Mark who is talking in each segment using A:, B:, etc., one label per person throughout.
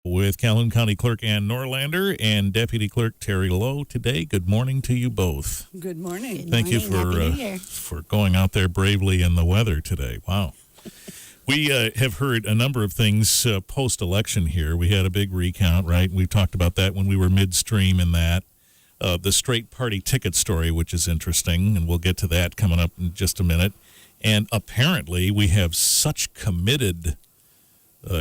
A: With Calhoun County Clerk Ann Norlander and Deputy Clerk Teri Loew today. Good morning to you both.
B: Good morning.
A: Thank you for going out there bravely in the weather today. Wow. We have heard a number of things post-election here. We had a big recount, right? We talked about that when we were midstream in that. The straight party ticket story, which is interesting, and we'll get to that coming up in just a minute. And apparently we have such committed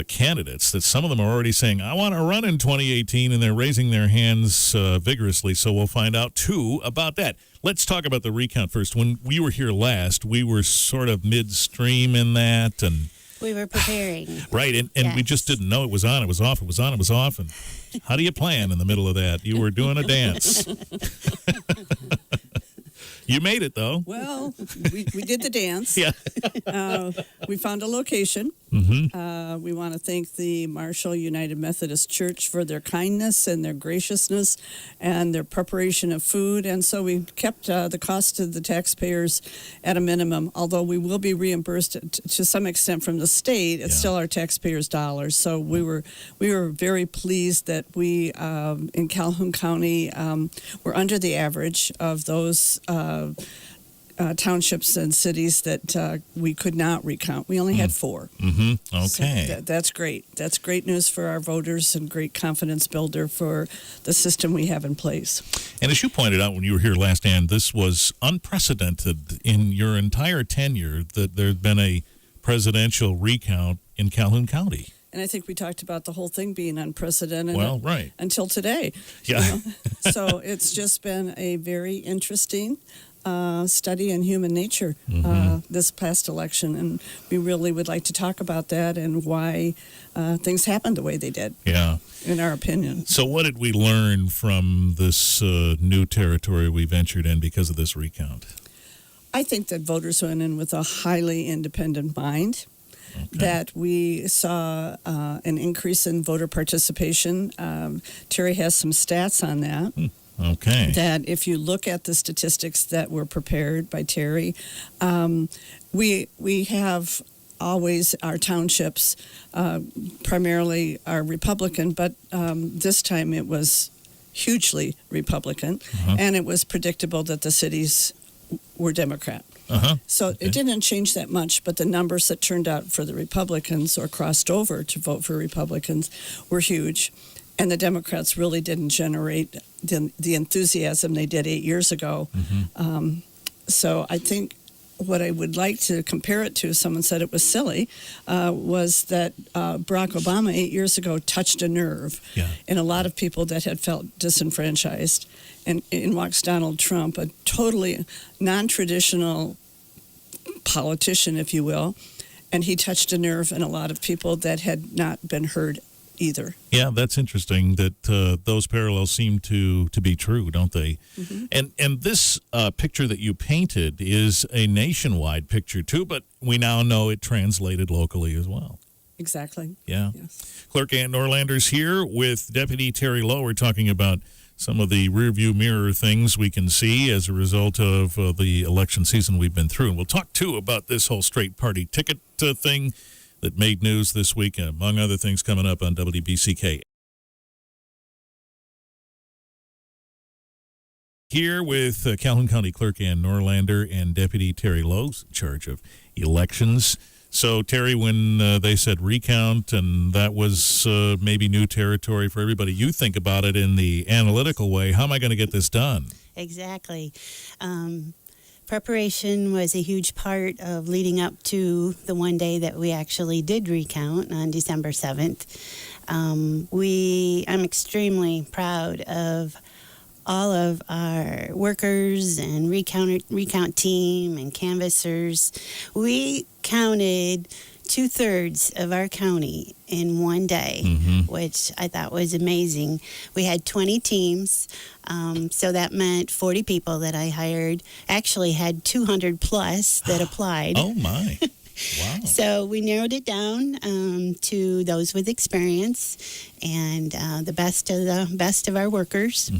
A: candidates that some of them are already saying, I want to run in 2018, and they're raising their hands vigorously, so we'll find out, too, about that. Let's talk about the recount first. When we were here last, we were sort of midstream in that, and
C: we were preparing.
A: Right, and
C: yes.
A: We just didn't know it was on, it was off, it was on, it was off, and how do you plan in the middle of that? You were doing a dance. You made it, though.
B: Well, we did the dance.
A: Yeah.
B: We found a location.
A: Mm-hmm.
B: We want to thank the Marshall United Methodist Church for their kindness and their graciousness and their preparation of food. And so we kept the cost to the taxpayers at a minimum, although we will be reimbursed to some extent from the state. It's still our taxpayers' dollars. So we were very pleased that we, in Calhoun County, were under the average of those townships and cities that we could not recount. We only had 4.
A: Mm-hmm. Okay.
B: So that's great. That's great news for our voters and great confidence builder for the system we have in place.
A: And as you pointed out when you were here last, Ann, this was unprecedented in your entire tenure that there's been a presidential recount in Calhoun County.
B: And I think we talked about the whole thing being unprecedented until today.
A: Yeah.
B: You know? So it's just been a very interesting study in human nature this past election. And we really would like to talk about that and why things happened the way they did, in our opinion.
A: So what did we learn from this new territory we ventured in because of this recount?
B: I think that voters went in with a highly independent mind.
A: Okay.
B: That we saw an increase in voter participation. Teri has some stats on that.
A: Okay.
B: That if you look at the statistics that were prepared by Teri, we have always our townships primarily are Republican, but this time it was hugely Republican, and it was predictable that the cities were Democrat. So it didn't change that much, but the numbers that turned out for the Republicans or crossed over to vote for Republicans were huge. And the Democrats really didn't generate the enthusiasm they did 8 years ago. So I think what I would like to compare it to, someone said it was silly, was that Barack Obama 8 years ago touched a nerve in a lot of people that had felt disenfranchised. And in walks Donald Trump, a totally non-traditional politician, if you will, and he touched a nerve in a lot of people that had not been heard either.
A: Yeah, that's interesting that those parallels seem to be true, don't they? And this picture that you painted is a nationwide picture too, but we now know it translated locally as well.
B: Exactly.
A: Yeah.
B: Yes.
A: Clerk Ann Norlander's here with Deputy Teri Loew. We're talking about some of the rearview mirror things we can see as a result of the election season we've been through. And we'll talk, too, about this whole straight party ticket thing that made news this week, and among other things coming up on WBCK. Here with Calhoun County Clerk Ann Norlander and Deputy Teri Loew, in charge of elections. So, Teri, when they said recount, and that was maybe new territory for everybody, you think about it in the analytical way. How am I going to get this done?
C: Exactly. Preparation was a huge part of leading up to the one day that we actually did recount on December 7th. I'm extremely proud of all of our workers and recount team and canvassers. We counted 2/3 of our county in one day, which I thought was amazing. We had 20 teams, so that meant 40 people that I hired. Actually had 200 plus that applied.
A: Oh, my. Wow.
C: So we narrowed it down to those with experience and the best of our workers.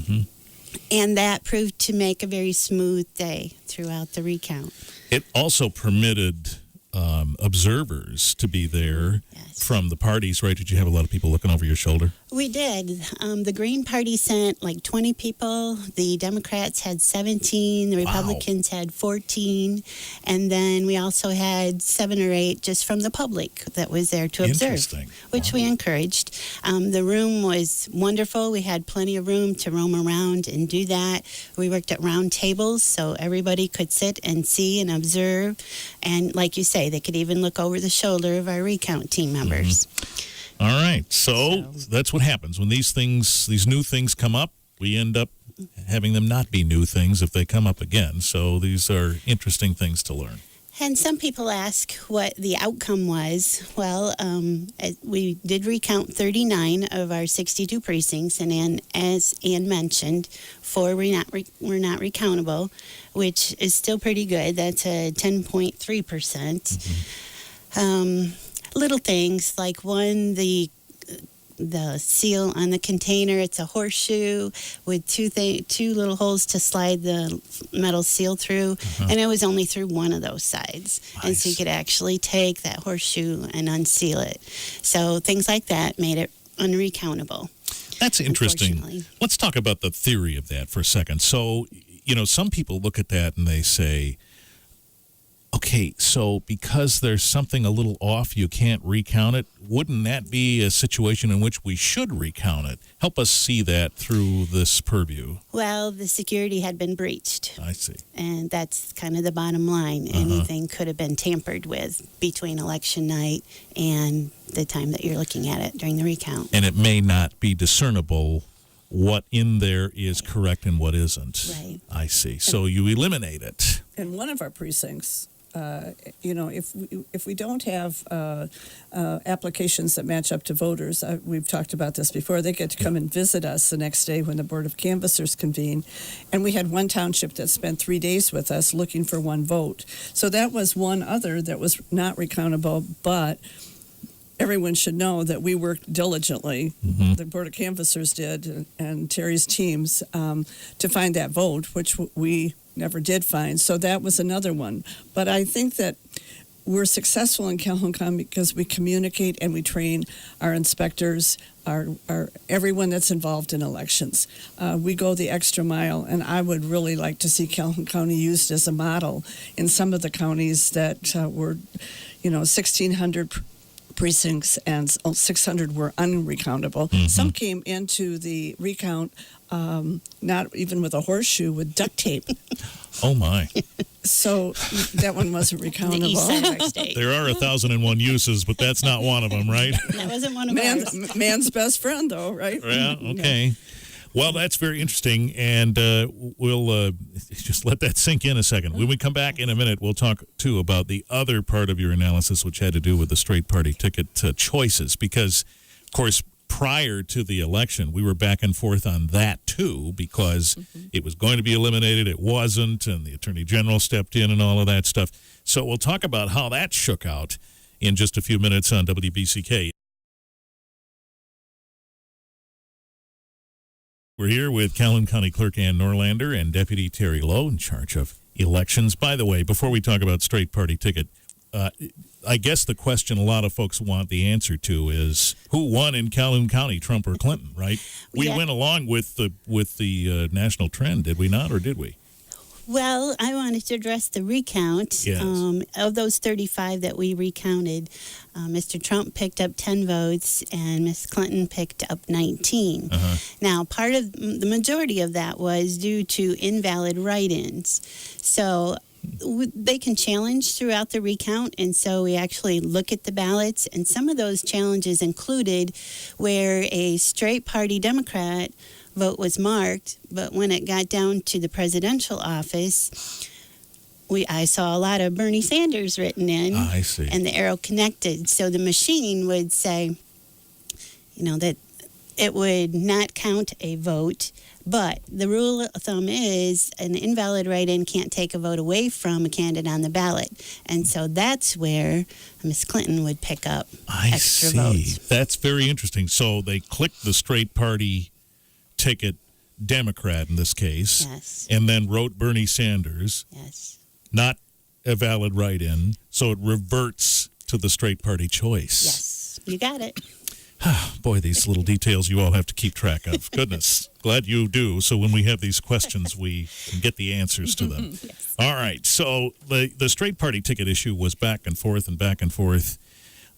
C: And that proved to make a very smooth day throughout the recount.
A: It also permitted observers to be there
C: Yes.
A: from the parties, right? Did you have a lot of people looking over your shoulder?
C: We did. The Green Party sent like 20 people. The Democrats had 17. The Republicans had 14. And then we also had 7 or 8 just from the public that was there to observe,
A: Interesting.
C: which we encouraged. The room was wonderful. We had plenty of room to roam around and do that. We worked at round tables so everybody could sit and see and observe. And like you say, they could even look over the shoulder of our recount team members.
A: All right. So that's what happens when these new things come up. We end up having them not be new things if they come up again. So these are interesting things to learn.
C: And some people ask what the outcome was. Well, we did recount 39 of our 62 precincts, and as Ann mentioned, 4 were not recountable, which is still pretty good. That's a 10.3%. Little things like one, the seal on the container, it's a horseshoe with two little holes to slide the metal seal through, and it was only through one of those sides.
A: Nice.
C: And so you could actually take that horseshoe and unseal it. So things like that made it unrecountable.
A: That's interesting.
C: Unfortunately.
A: Let's talk about the theory of that for a second. So, some people look at that and they say, okay, so because there's something a little off, you can't recount it. Wouldn't that be a situation in which we should recount it? Help us see that through this purview.
C: Well, the security had been breached.
A: I see.
C: And that's kind of the bottom line. Anything could have been tampered with between election night and the time that you're looking at it during the recount.
A: And it may not be discernible what in there is correct and what isn't.
C: Right.
A: I see. So you eliminate it.
B: In one of our precincts, if we don't have applications that match up to voters, we've talked about this before, they get to come and visit us the next day when the Board of Canvassers convene. And we had one township that spent 3 days with us looking for one vote. So that was one other that was not recountable, but everyone should know that we worked diligently, the Board of Canvassers did, and Teri's teams, to find that vote, which we never did find. So that was another one. But I think that we're successful in Calhoun County because we communicate and we train our inspectors, our everyone that's involved in elections. We go the extra mile, and I would really like to see Calhoun County used as a model in some of the counties that were, 1,600 precincts and 600 were unrecountable. Some came into the recount not even with a horseshoe, with duct tape.
A: Oh, my.
B: So that one wasn't recountable.
C: The east side of our state.
A: There are 1,001 uses, but that's not one of them, right?
C: That wasn't one of ours.
B: Man's best friend, though, right?
A: Yeah, okay. Well, that's very interesting, and we'll just let that sink in a second. When we come back in a minute, we'll talk, too, about the other part of your analysis, which had to do with the straight party ticket choices, because, of course, prior to the election, we were back and forth on that, too, because it was going to be eliminated, it wasn't, and the Attorney General stepped in and all of that stuff. So we'll talk about how that shook out in just a few minutes on WBCK. We're here with Calhoun County Clerk Ann Norlander and Deputy Teri Loew in charge of elections. By the way, before we talk about straight party ticket, I guess the question a lot of folks want the answer to is who won in Calhoun County, Trump or Clinton, right? We went along with the national trend, did we not, or did we?
C: Well, I wanted to address the recount.
A: Yes.
C: Of those 35 that we recounted, Mr. Trump picked up 10 votes and Ms. Clinton picked up 19. Now, part of the majority of that was due to invalid write-ins. So they can challenge throughout the recount, and so we actually look at the ballots, and some of those challenges included where a straight party Democrat vote was marked, but when it got down to the presidential office, I saw a lot of Bernie Sanders written in.
A: I see.
C: And the arrow connected. So the machine would say, that it would not count a vote, but the rule of thumb is an invalid write-in can't take a vote away from a candidate on the ballot. And so that's where Ms. Clinton would pick up extra votes.
A: That's very interesting. So they clicked the straight party ticket Democrat in this case,
C: Yes.
A: and then wrote Bernie Sanders,
C: Yes.
A: not a valid write-in, so it reverts to the straight party choice.
C: Yes, you got it.
A: Boy, these little details you all have to keep track of. Goodness, glad you do. So when we have these questions, we can get the answers to them.
C: Yes.
A: All right. So the straight party ticket issue was back and forth and back and forth.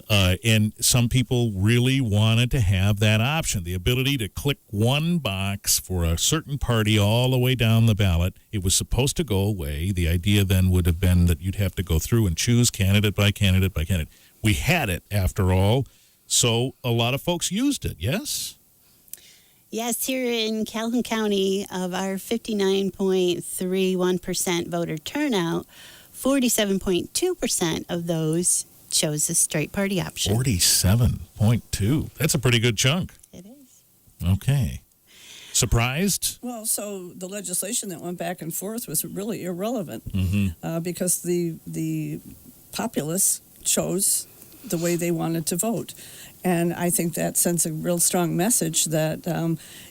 A: And some people really wanted to have that option, the ability to click one box for a certain party all the way down the ballot. It was supposed to go away. The idea then would have been that you'd have to go through and choose candidate by candidate by candidate. We had it, after all. So a lot of folks used it, yes?
C: Yes, here in Calhoun County, of our 59.31% voter turnout, 47.2% of those chose the straight party option.
A: 47.2. That's a pretty good chunk.
C: It is.
A: Okay. Surprised?
B: Well, so the legislation that went back and forth was really irrelevant because the populace chose the way they wanted to vote. And I think that sends a real strong message that,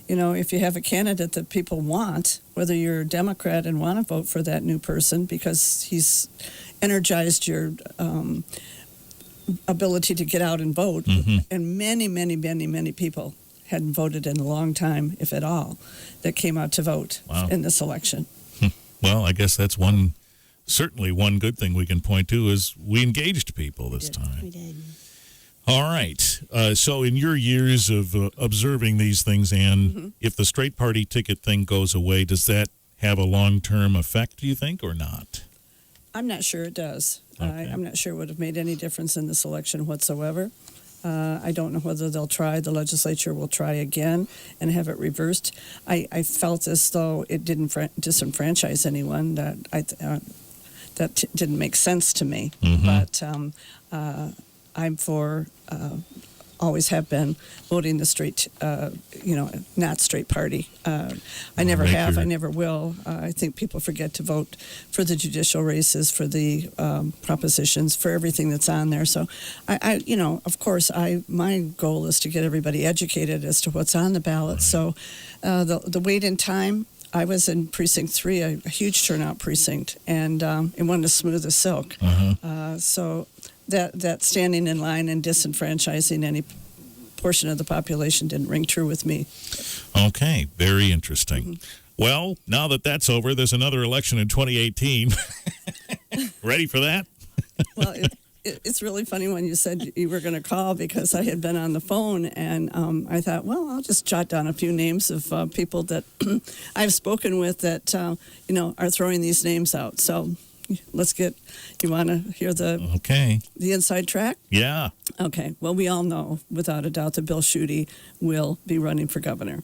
B: if you have a candidate that people want, whether you're a Democrat and want to vote for that new person because he's energized your ability to get out and vote, and many people hadn't voted in a long time, if at all, that came out to vote in this election.
A: Well, I guess that's certainly one good thing we can point to is we engaged people this time.
C: We did.
A: All right. So in your years of observing these things, Ann, if the straight party ticket thing goes away, does that have a long-term effect, do you think, or not?
B: I'm not sure it does.
A: Okay.
B: I'm not sure it would have made any difference in this election whatsoever. I don't know whether they'll try. The legislature will try again and have it reversed. I felt as though it didn't disenfranchise anyone. That didn't make sense to me. But I'm for, always have been, voting the straight, not straight party. I never have. I never will. I think people forget to vote for the judicial races, for the propositions, for everything that's on there. So, of course, my goal is to get everybody educated as to what's on the ballot. Right. So the wait in time, I was in Precinct 3, a huge turnout precinct, and it wanted to smooth as silk. So that standing in line and disenfranchising any portion of the population didn't ring true with me.
A: Okay, very interesting. Well, now that that's over, there's another election in 2018. Ready for that?
B: Well, it's really funny when you said you were going to call because I had been on the phone and I thought, well, I'll just jot down a few names of people that I've spoken with that, are throwing these names out. So you want to hear the inside track?
A: Yeah.
B: Okay. Well, we all know without a doubt that Bill Schuette will be running for governor.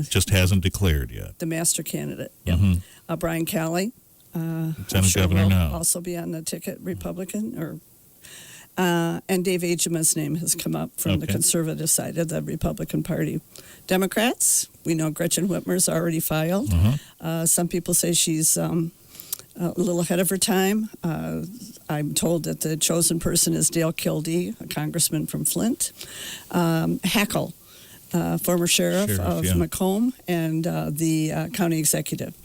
A: Just hasn't declared yet.
B: The master candidate. Yep. Brian Calley.
A: Lieutenant Governor
B: will
A: now.
B: Also be on the ticket, Republican, and Dave Agema's name has come up from the conservative side of the Republican Party. Democrats, we know Gretchen Whitmer's already filed. Some people say she's a little ahead of her time. I'm told that the chosen person is Dale Kildee, a congressman from Flint. Hackle, former sheriff of Macomb, and the county executive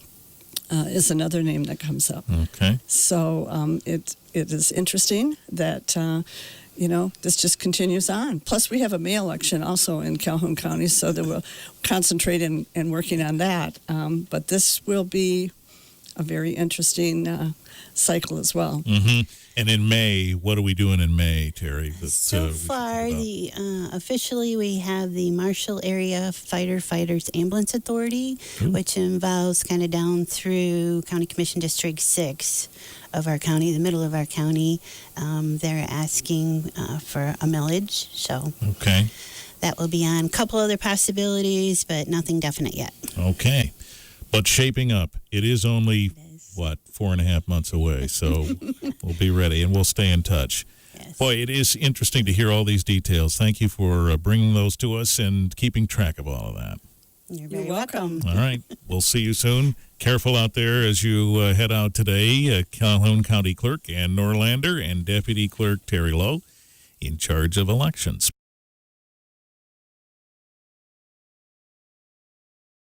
B: is another name that comes up.
A: Okay.
B: So it is interesting that, this just continues on. Plus, we have a May election also in Calhoun County, so that we'll concentrate in working on that. But this will be a very interesting cycle as well.
A: And in May, what are we doing in May, Teri?
C: So far, officially we have the Marshall Area Fighters Ambulance Authority, which involves kind of down through County Commission District 6 of our county, the middle of our county. They're asking for a millage, so that will be on. A couple other possibilities, but nothing definite yet. Okay.
A: But shaping up. It is only, 4.5 months away, so we'll be ready, and we'll stay in touch. Yes. Boy, it is interesting to hear all these details. Thank you for bringing those to us and keeping track of all of that.
C: You're very welcome.
A: All right. We'll see you soon. Careful out there as you head out today. Calhoun County Clerk Ann Norlander and Deputy Clerk Teri Loew in charge of elections.